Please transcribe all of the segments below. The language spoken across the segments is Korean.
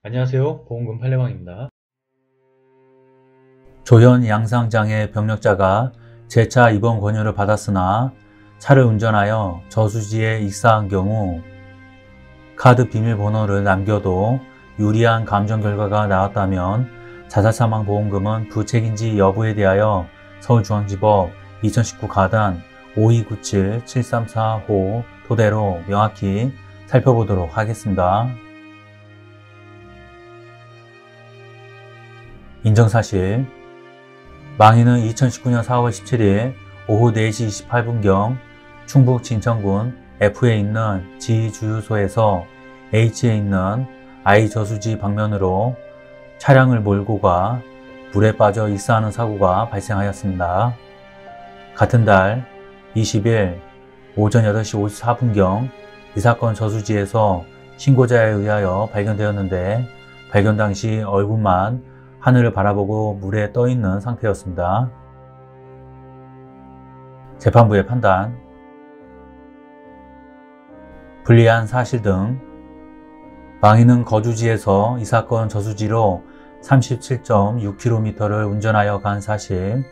안녕하세요. 보험금 팔례방입니다. 조현 양상장애 병력자가 재차 입원 권유를 받았으나 차를 운전하여 저수지에 익사한 경우 카드 비밀번호를 남겨도 유리한 감정 결과가 나왔다면 자살사망보험금은 부책인지 여부에 대하여 서울중앙지법 2019 가단 5297-734호 토대로 명확히 살펴보도록 하겠습니다. 인정사실, 망인은 2019년 4월 17일 오후 4시 28분경 충북 진천군 F에 있는 지주유소에서 H에 있는 I 저수지 방면으로 차량을 몰고 가 물에 빠져 익사하는 사고가 발생하였습니다. 같은 달 20일 오전 8시 54분경 이 사건 저수지에서 신고자에 의하여 발견되었는데 발견 당시 얼굴만 하늘을 바라보고 물에 떠 있는 상태였습니다. 재판부의 판단, 불리한 사실 등 망인은 거주지에서 이 사건 저수지로 37.6km를 운전하여 간 사실,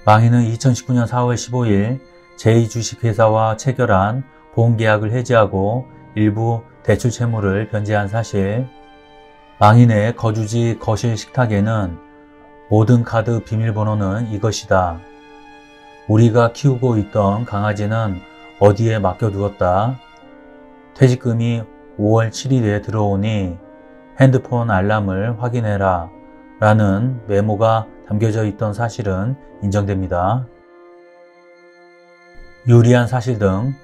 망인은 2019년 4월 15일 제2주식회사와 체결한 보험계약을 해지하고 일부 대출 채무를 변제한 사실, 망인의 거주지 거실 식탁에는 모든 카드 비밀번호는 이것이다. 우리가 키우고 있던 강아지는 어디에 맡겨두었다. 퇴직금이 5월 7일에 들어오니 핸드폰 알람을 확인해라 라는 메모가 담겨져 있던 사실은 인정됩니다. 유리한 사실 등,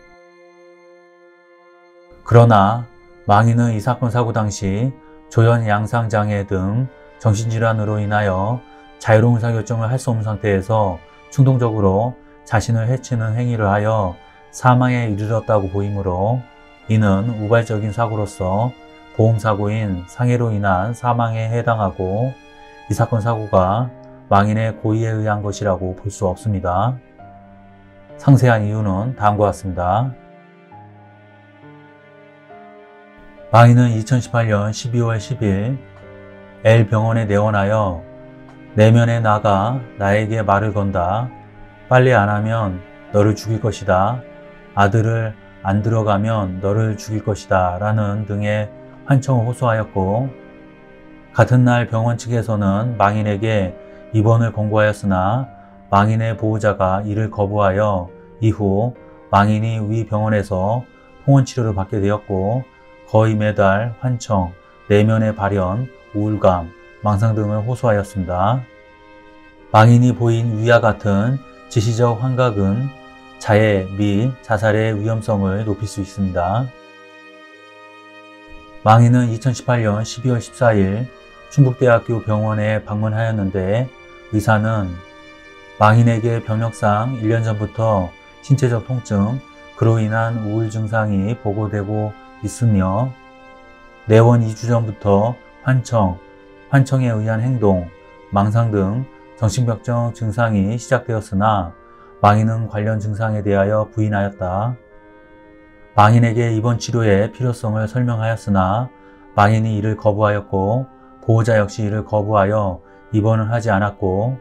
그러나 망인은 이 사건 사고 당시 조현 양상장애 등 정신질환으로 인하여 자유로운 의사결정을 할 수 없는 상태에서 충동적으로 자신을 해치는 행위를 하여 사망에 이르렀다고 보이므로 이는 우발적인 사고로서 보험사고인 상해로 인한 사망에 해당하고 이 사건 사고가 망인의 고의에 의한 것이라고 볼 수 없습니다. 상세한 이유는 다음과 같습니다. 망인은 2018년 12월 10일 L병원에 내원하여 내면에 나가 나에게 말을 건다. 빨리 안 하면 너를 죽일 것이다. 아들을 안 들어가면 너를 죽일 것이다. 라는 등의 환청을 호소하였고, 같은 날 병원 측에서는 망인에게 입원을 권고하였으나 망인의 보호자가 이를 거부하여 이후 망인이 위 병원에서 통원치료를 받게 되었고 거의 매달 환청, 내면의 발현, 우울감, 망상 등을 호소하였습니다. 망인이 보인 위와 같은 지시적 환각은 자해 및 자살의 위험성을 높일 수 있습니다. 망인은 2018년 12월 14일 충북대학교 병원에 방문하였는데 의사는 망인에게 병력상 1년 전부터 신체적 통증, 그로 인한 우울 증상이 보고되고 있으며 내원 2주 전부터 환청에 의한 행동, 망상 등 정신병적 증상이 시작되었으나 망인은 관련 증상에 대하여 부인하였다. 망인에게 입원 치료의 필요성을 설명하였으나 망인이 이를 거부하였고 보호자 역시 이를 거부하여 입원을 하지 않았고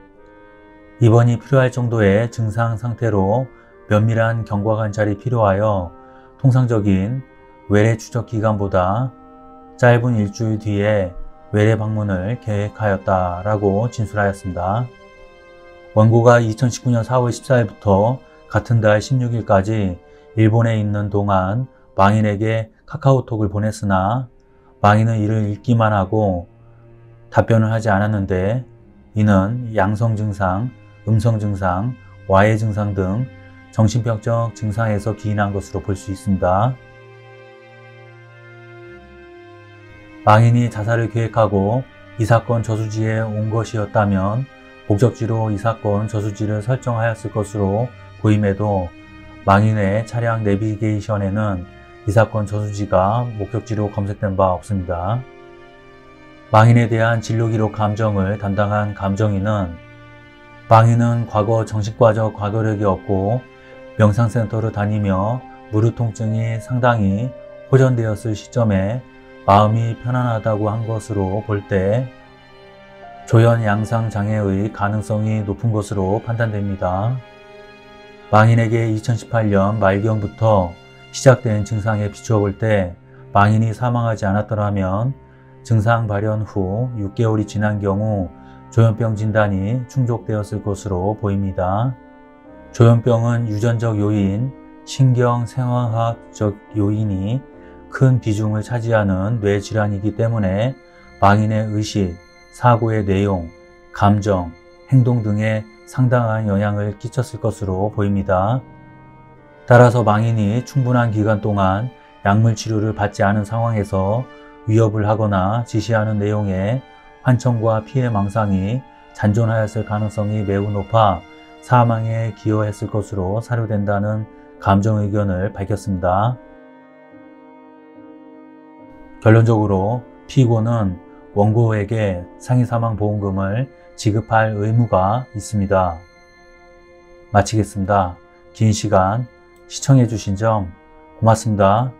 입원이 필요할 정도의 증상 상태로 면밀한 경과관찰이 필요하여 통상적인 외래 추적 기간보다 짧은 일주일 뒤에 외래 방문을 계획하였다라고 진술하였습니다. 원고가 2019년 4월 14일부터 같은 달 16일까지 일본에 있는 동안 망인에게 카카오톡을 보냈으나 망인은 이를 읽기만 하고 답변을 하지 않았는데 이는 양성 증상, 음성 증상, 와해 증상 등 정신병적 증상에서 기인한 것으로 볼 수 있습니다. 망인이 자살을 계획하고 이 사건 저수지에 온 것이었다면 목적지로 이 사건 저수지를 설정하였을 것으로 보임에도 망인의 차량 내비게이션에는 이 사건 저수지가 목적지로 검색된 바 없습니다. 망인에 대한 진료기록 감정을 담당한 감정인은 망인은 과거 정신과적 과거력이 없고 명상센터를 다니며 무릎 통증이 상당히 호전되었을 시점에 마음이 편안하다고 한 것으로 볼 때 조현 양상 장애의 가능성이 높은 것으로 판단됩니다. 망인에게 2018년 말경부터 시작된 증상에 비추어 볼 때 망인이 사망하지 않았더라면 증상 발현 후 6개월이 지난 경우 조현병 진단이 충족되었을 것으로 보입니다. 조현병은 유전적 요인, 신경생화학적 요인이 큰 비중을 차지하는 뇌질환이기 때문에 망인의 의식, 사고의 내용, 감정, 행동 등에 상당한 영향을 끼쳤을 것으로 보입니다. 따라서 망인이 충분한 기간 동안 약물 치료를 받지 않은 상황에서 위협을 하거나 지시하는 내용의 환청과 피해 망상이 잔존하였을 가능성이 매우 높아 사망에 기여했을 것으로 사료된다는 감정 의견을 밝혔습니다. 결론적으로 피고는 원고에게 상해사망보험금을 지급할 의무가 있습니다. 마치겠습니다. 긴 시간 시청해 주신 점 고맙습니다.